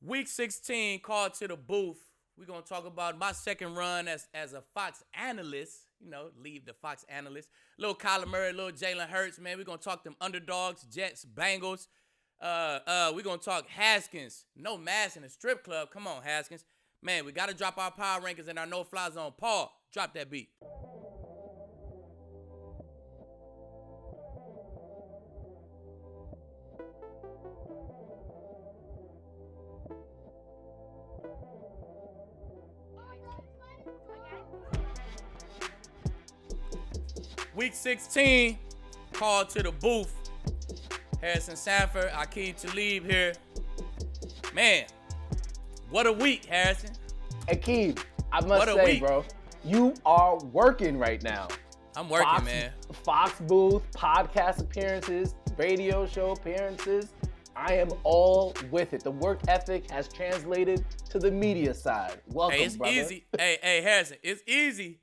Week 16, called to the booth. We're going to talk about my second run as a Fox analyst. Leave the Fox analyst. Little Kyler Murray, little Jalen Hurts, man. We're going to talk them underdogs, Jets, Bengals. We're going to talk Haskins. No mask in the strip club. Come on, Haskins. Man, we got to drop our power rankings and our no-fly zone. Paul, drop that beat. Week 16, called to the booth. Harrison Sanford, Aqib Talib here. Man, what a week, Harrison. Aqib, I must say, bro, you are working right now. I'm working, man. Fox booth, podcast appearances, radio show appearances. I am all with it. The work ethic has translated to the media side. Welcome, it's brother. Easy. Hey, Harrison, it's easy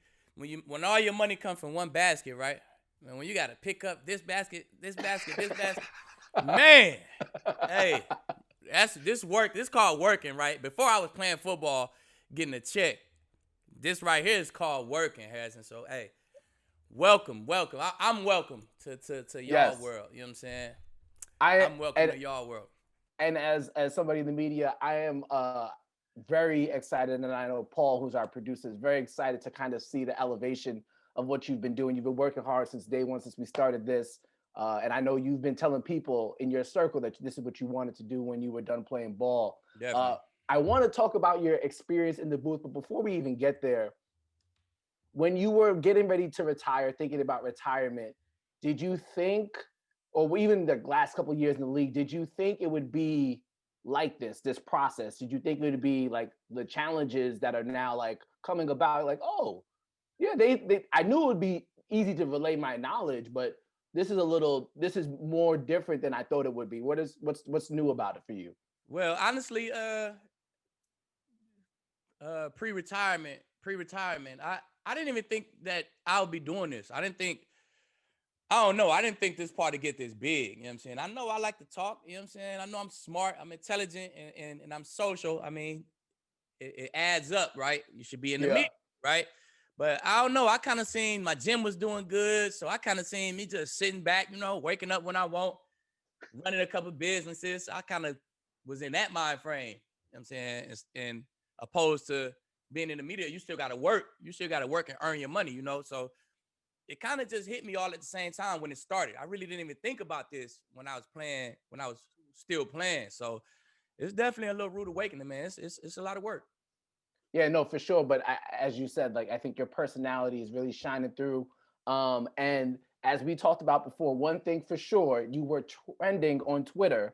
when all your money comes from one basket, right? And when you got to pick up this basket, man, hey, this work. This called working, right? Before I was playing football, getting a check. This right here is called working, Harrison. So, hey, welcome. I'm welcome to y'all world. You know what I'm saying? I'm welcome to y'all world. And as somebody in the media, I am very excited, and I know Paul, who's our producer, is very excited to kind of see the elevation of what you've been doing. You've been working hard since day one, since we started this. And I know you've been telling people in your circle that this is what you wanted to do when you were done playing ball. Definitely. I want to talk about your experience in the booth, but before we even get there, when you were getting ready to retire, thinking about retirement, did you think, or even the last couple of years in the league, did you think it would be like this process? Did you think it would be like the challenges that are now like coming about? Like, oh, yeah, I knew it would be easy to relay my knowledge, but this is more different than I thought it would be. What's new about it for you? Well, honestly, pre-retirement, I didn't even think that I would be doing this. I didn't think this part to get this big. You know what I'm saying? I know I like to talk. You know what I'm saying? I know I'm smart. I'm intelligent, and I'm social. I mean, it adds up, right? You should be in the media, right? But I don't know. I kind of seen my gym was doing good. So I kind of seen me just sitting back, waking up when I want, running a couple businesses. I kind of was in that mind frame. You know what I'm saying? And opposed to being in the media, you still got to work. You still got to work and earn your money, So it kind of just hit me all at the same time when it started. I really didn't even think about this when I was still playing. So it's definitely a little rude awakening, man. It's a lot of work. Yeah, no, for sure. But as you said, like, I think your personality is really shining through. And as we talked about before, one thing for sure, you were trending on Twitter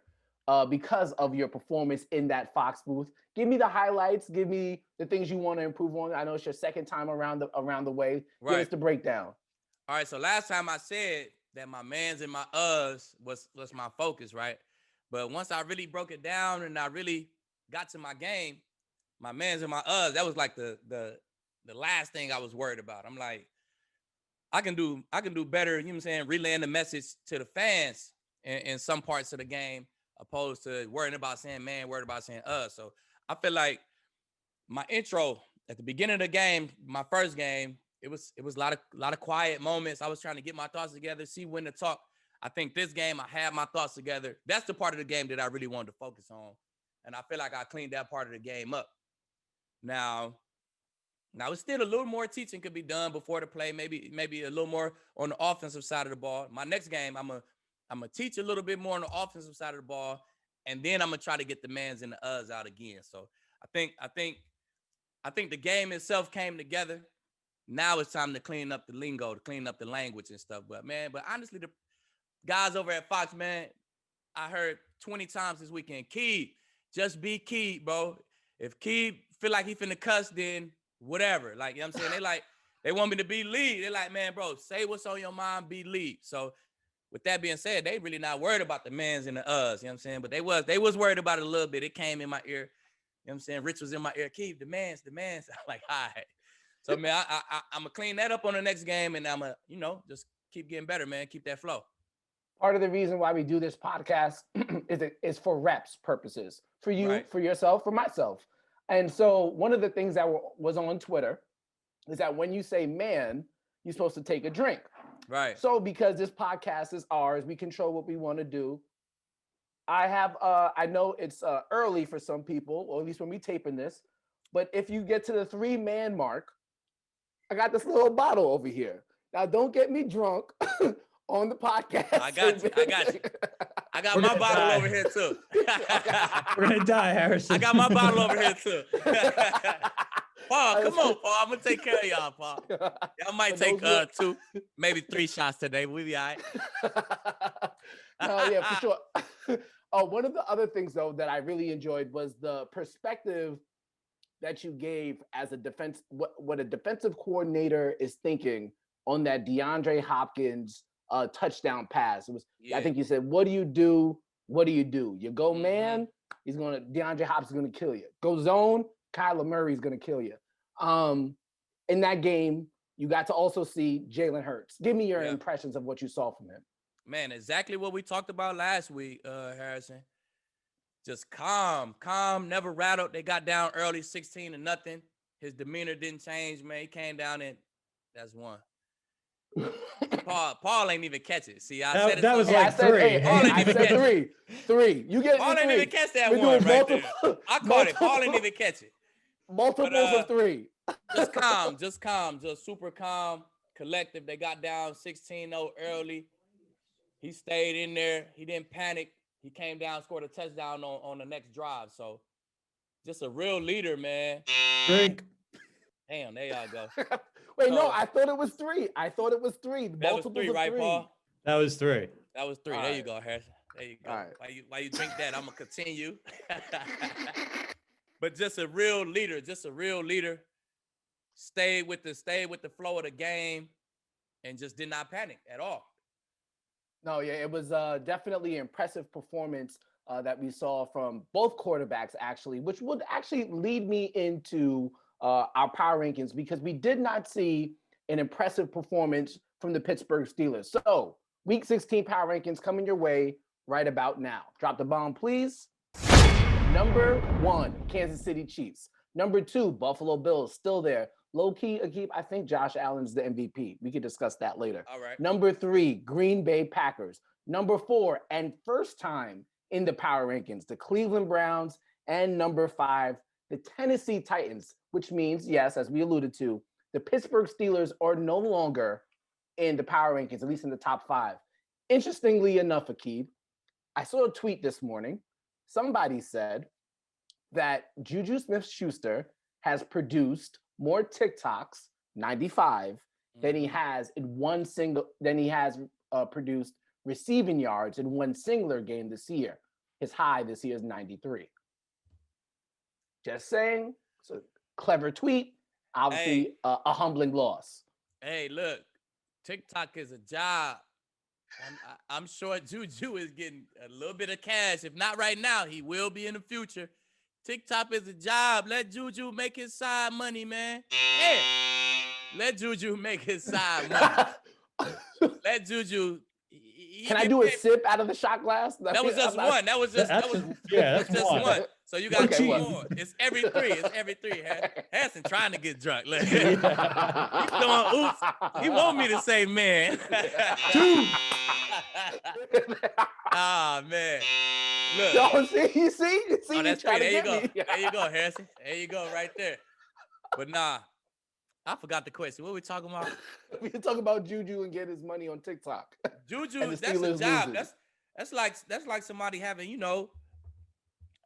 because of your performance in that Fox booth. Give me the highlights. Give me the things you want to improve on. I know it's your second time around the way. Right. Give us the breakdown. All right, so last time I said that my mans and my us was my focus, right? But once I really broke it down and I really got to my game, my mans and my us, that was like the last thing I was worried about. I'm like, I can do better, you know what I'm saying, relaying the message to the fans in some parts of the game, opposed to worrying about saying man, worried about saying us. So I feel like my intro at the beginning of the game, my first game, it was a lot of quiet moments. I was trying to get my thoughts together, see when to talk. I think this game, I had my thoughts together. That's the part of the game that I really wanted to focus on. And I feel like I cleaned that part of the game up. Now it's still a little more teaching could be done before the play, maybe a little more on the offensive side of the ball. My next game, I'm gonna teach a little bit more on the offensive side of the ball, and then I'm gonna try to get the mans and the us out again. So I think the game itself came together. Now it's time to clean up the lingo, to clean up the language and stuff. But honestly, the guys over at Fox, man, I heard 20 times this weekend, Keeb, just be Keeb, bro. If Keeb feel like he finna cuss, then whatever. Like, you know what I'm saying? They want me to be lead. They're like, man, bro, say what's on your mind, be lead. So with that being said, they really not worried about the mans and the us, you know what I'm saying? But they was worried about it a little bit. It came in my ear. You know what I'm saying? Rich was in my ear. Keeb, the mans. I'm like, all right. So, man, I'm going to clean that up on the next game, and I'm going to, just keep getting better, man. Keep that flow. Part of the reason why we do this podcast is for reps purposes, for you, Right. for yourself, for myself. And so one of the things that was on Twitter is that when you say man, you're supposed to take a drink. Right. So because this podcast is ours, we control what we want to do. I know it's early for some people, or at least when we taping this, but if you get to the 3-man mark, I got this little bottle over here. Now don't get me drunk on the podcast. I got you. I got you. I got my bottle over here too. We're gonna die, Harrison. I got my bottle over here too. Paul, come on, Paul. I'm gonna take care of y'all, Paul. Y'all might take 2, maybe 3 shots today. We'll be all right. No, yeah, for sure. One of the other things though that I really enjoyed was the perspective that you gave as a defense, what a defensive coordinator is thinking on that DeAndre Hopkins touchdown pass. It was, I think you said, what do you do? What do you do? You go man, DeAndre Hopkins is gonna kill you. Go zone, Kyler Murray's gonna kill you. In that game, you got to also see Jalen Hurts. Give me your impressions of what you saw from him. Man, exactly what we talked about last week, Harrison. Just calm, never rattled. They got down early, 16-0. His demeanor didn't change, man. He came down and that's one. Paul ain't even catch it. See, I said it. That was like 3. Paul ain't even catch it. 3. You get Paul ain't three. even catch that one right there. I caught it. Paul ain't even catch it. Multiples of 3. Just calm, just super calm, collective. They got down 16-0 early. He stayed in there. He didn't panic. He came down, scored a touchdown on the next drive. So, just a real leader, man. Drink. Damn, there y'all go. Wait, no, I thought it was 3. That was 3, right, Paul? That was 3. That was 3. All there right. you go, Harrison. There you go. Right. While you drink that, I'm gonna continue. But just a real leader. Stayed with the flow of the game, and just did not panic at all. No, yeah, it was definitely an impressive performance that we saw from both quarterbacks, actually, which would actually lead me into our power rankings because we did not see an impressive performance from the Pittsburgh Steelers. So, Week 16 power rankings coming your way right about now. Drop the bomb, please. Number 1, Kansas City Chiefs. Number 2, Buffalo Bills, still there. Low-key, Aqib, I think Josh Allen's the MVP. We could discuss that later. All right. Number 3, Green Bay Packers. Number 4, and first time in the power rankings, the Cleveland Browns. And number 5, the Tennessee Titans, which means, yes, as we alluded to, the Pittsburgh Steelers are no longer in the power rankings, at least in the top 5. Interestingly enough, Aqib, I saw a tweet this morning. Somebody said that JuJu Smith-Schuster has produced more TikToks, 95, than he has produced receiving yards in one singular game this year. His high this year is 93. Just saying, it's a clever tweet. Obviously, a humbling loss. Hey, look, TikTok is a job. I'm sure JuJu is getting a little bit of cash. If not right now, he will be in the future. TikTok is a job. Let JuJu make his side money, man. Yeah. Let JuJu make his side money. Let JuJu. Can I do a sip out of the shot glass? That was just one. That was just one. So you got 2 more. It's every 3. Harrison trying to get drunk. Look. He's doing oops. He want me to say man. 2. Ah, man. Look. No, you see? Oh, that's 3. There you go. There you go, Harrison. There you go, right there. But nah, I forgot the question. What were we talking about? We were talking about JuJu and getting his money on TikTok. JuJu, that's a job. That's like somebody having,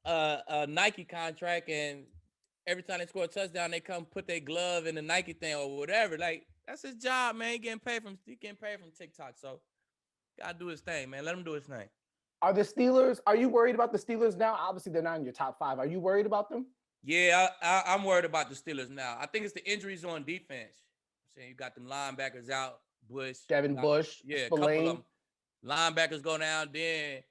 a Nike contract, and every time they score a touchdown, they come put their glove in the Nike thing or whatever. Like, that's his job, man. He getting paid from TikTok. So gotta do his thing, man. Let him do his thing. Are you worried about the Steelers now? Obviously, they're not in your top 5. Are you worried about them? Yeah, I'm worried about the Steelers now. I think it's the injuries on defense. I'm saying you got them linebackers out, Devin Bush, yeah, Spillane. a couple of them. Linebackers go down, then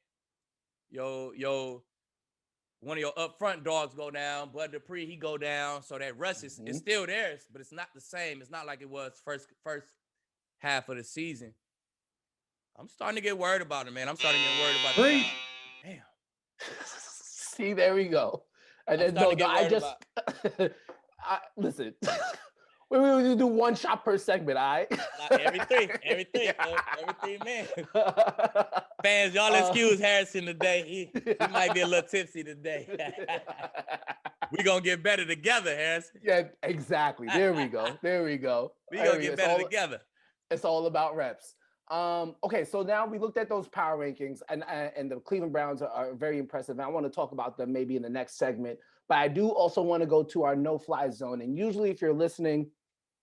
one of your up front dogs go down. Bud Dupree, he go down. So that rush is still there, but it's not the same. It's not like it was first half of the season. I'm starting to get worried about it, man. I'm starting to get worried about Three. the Damn. See, there we go. And I'm then starting to no, get I worried just listen. we do one shot per segment, all right? Every three, man. Fans, y'all excuse Harrison today. He might be a little tipsy today. We gonna get better together, Harrison. Yeah, exactly. There we go. We gonna get better together. It's all about reps. Okay, so now we looked at those power rankings, and the Cleveland Browns are very impressive. And I want to talk about them maybe in the next segment. But I do also want to go to our no-fly zone. And usually, if you're listening,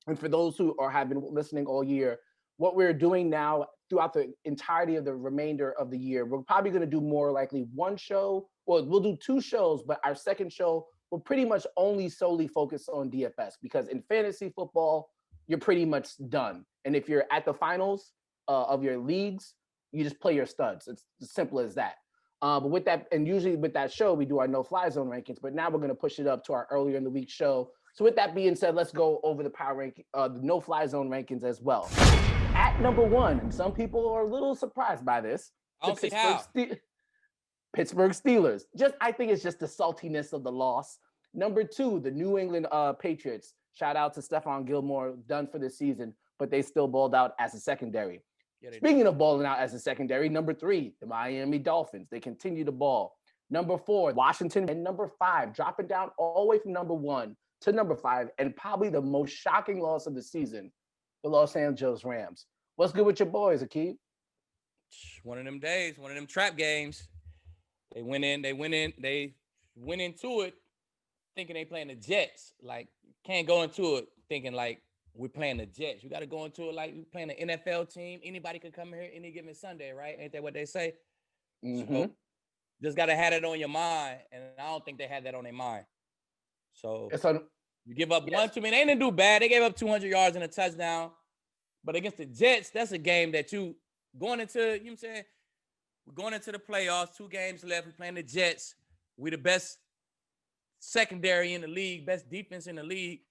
and for those who have been listening all year, what we're doing now throughout the entirety of the remainder of the year, we're probably going to do more likely one show. Well, we'll do two shows, but our second show will pretty much only solely focus on DFS, because in fantasy football, you're pretty much done. And if you're at the finals of your leagues, you just play your studs. It's as simple as that. But with that, and usually with that show, we do our no-fly zone rankings. But now we're going to push it up to our earlier in the week show. So with that being said, let's go over the power ranking, the no-fly zone rankings as well. At number one, and some people are a little surprised by this. I don't see how. Pittsburgh Steelers. I think it's just the saltiness of the loss. Number two, the New England Patriots. Shout out to Stephon Gilmore, done for this season, but they still balled out as a secondary. Yeah, speaking of balling out as a secondary, number three, the Miami Dolphins. They continue to ball. Number four, Washington. And number five, dropping down all the way from number one to number five, and probably the most shocking loss of the season, the Los Angeles Rams. What's good with your boys, Aqib? One of them days, one of them trap games. They went into it thinking they playing the Jets. Like, can't go into it thinking like we're playing the Jets. You got to go into it like we're playing an NFL team. Anybody can come here any given Sunday, right? Ain't that what they say? Mm-hmm. So just got to have it on your mind, and I don't think they had that on their mind. So you give up one too many. They didn't do bad. They gave up 200 yards and a touchdown. But against the Jets, that's a game that you going into, you know what I'm saying? We're going into the playoffs, 2 games left. We're playing the Jets. We're the best secondary in the league, best defense in the league.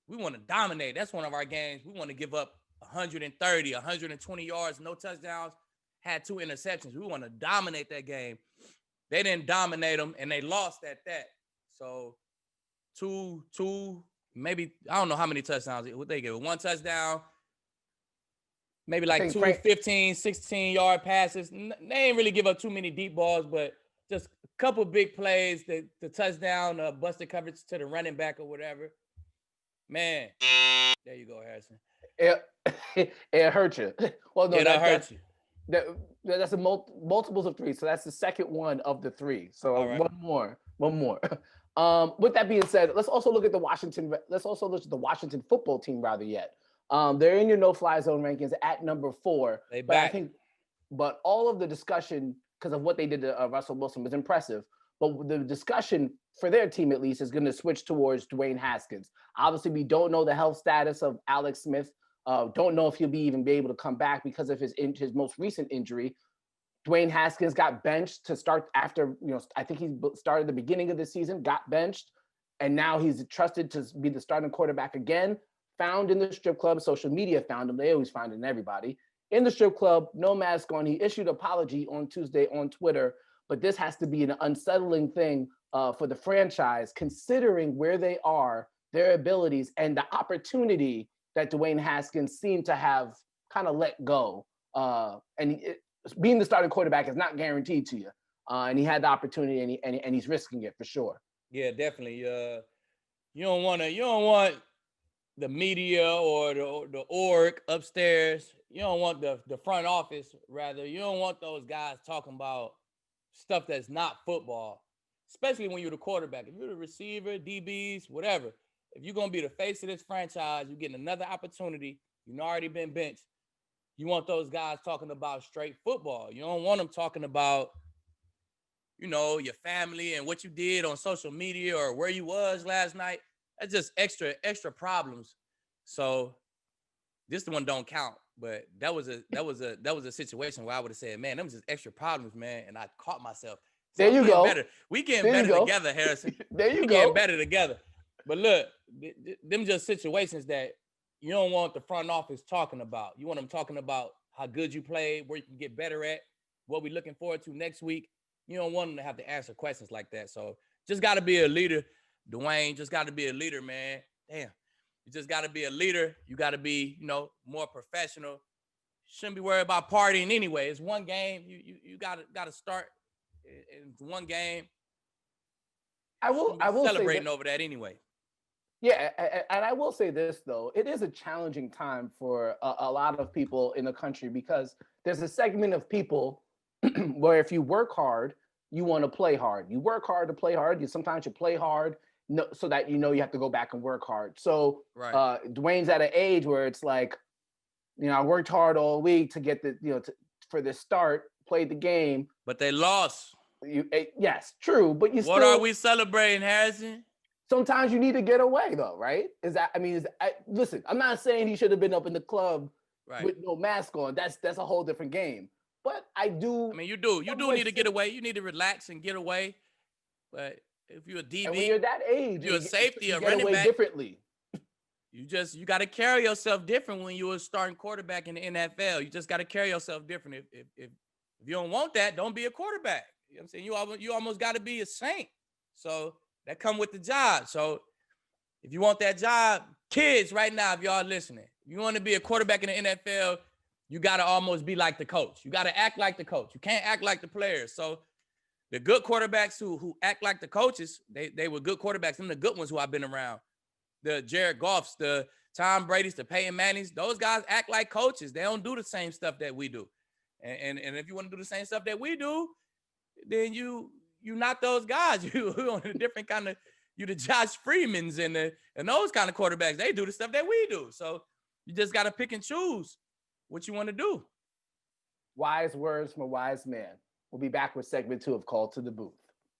We want to dominate. That's one of our games. We want to give up 130, 120 yards, no touchdowns, had 2 interceptions. We want to dominate that game. They didn't dominate them, and they lost at that. So two, maybe, I don't know how many touchdowns. What they give it? 1 touchdown, maybe like 2 15, 16-yard passes. They ain't really give up too many deep balls, but just a couple big plays, the touchdown, busted coverage to the running back or whatever. Man, there you go, Harrison. It hurt you. Well, no, that hurt you. That's a multiples of 3, so that's the second one of the 3. So right. one more. With that being said, let's also look at the Washington football team rather yet. They're in your no-fly zone rankings at number 4. But all of the discussion, because of what they did to Russell Wilson, was impressive. But the discussion for their team, at least, is going to switch towards Dwayne Haskins. Obviously, we don't know the health status of Alex Smith. Don't know if he'll be able to come back because of his most recent injury. Dwayne Haskins got benched to start after, I think he started the beginning of the season, got benched, and now he's trusted to be the starting quarterback again. Found in the strip club, social media found him. They always find everybody. In the strip club, no mask on. He issued an apology on Tuesday on Twitter, but this has to be an unsettling thing for the franchise, considering where they are, their abilities, and the opportunity that Dwayne Haskins seemed to have kind of let go. Being the starting quarterback is not guaranteed to you. And he had the opportunity, and he's risking it for sure. Yeah, definitely. You don't want the media or the org upstairs. You don't want the front office, rather. You don't want those guys talking about stuff that's not football, especially when you're the quarterback. If you're the receiver, DBs, whatever, if you're going to be the face of this franchise, you're getting another opportunity. You've already been benched. You want those guys talking about straight football. You don't want them talking about, your family and what you did on social media or where you was last night. That's just extra problems. So this one don't count. But that was a situation where I would have said, man, them just extra problems, man. And I caught myself. So there you go. We getting better together, Harrison. There you go. We getting better together. But look, them just situations that you don't want the front office talking about. You want them talking about how good you played, where you can get better at, what we looking forward to next week. You don't want them to have to answer questions like that. So just got to be a leader, Dwayne. Just got to be a leader, man. Damn. You just got to be a leader. You got to be, more professional. Shouldn't be worried about partying anyway. It's one game. You got to start in one game. I will celebrating say over that anyway. Yeah, and I will say this though, it is a challenging time for a lot of people in the country because there's a segment of people where if you work hard, you want to play hard. You work hard to play hard. Sometimes you play hard so that you have to go back and work hard. So right. Dwayne's at an age where it's like, I worked hard all week to get for the start, played the game, but they lost. Yes, true. But what are we celebrating, Harrison? Sometimes you need to get away, though, right? Listen, I'm not saying he should have been up in the club with no mask on. That's a whole different game. But I do. I mean, you do need to get away. You need to relax and get away. But if you're a DB, and when you're that age, you're a safety, a get running away back differently. You got to carry yourself different when you're a starting quarterback in the NFL. You just got to carry yourself different. If you don't want that, don't be a quarterback. You know what I'm saying? You almost got to be a saint. So that come with the job. So if you want that job, kids right now, if y'all listening, if you want to be a quarterback in the NFL, you got to almost be like the coach. You got to act like the coach. You can't act like the players. So the good quarterbacks who act like the coaches, they were good quarterbacks. Them the good ones who I've been around. The Jared Goffs, the Tom Brady's, the Peyton Mannings, those guys act like coaches. They don't do the same stuff that we do. And if you want to do the same stuff that we do, then you're not those guys. You on a different kind of, you the Josh Freemans and those kind of quarterbacks. They do the stuff that we do. So you just got to pick and choose what you want to do. Wise words from a wise man. We'll be back with segment 2 of Call to the Booth.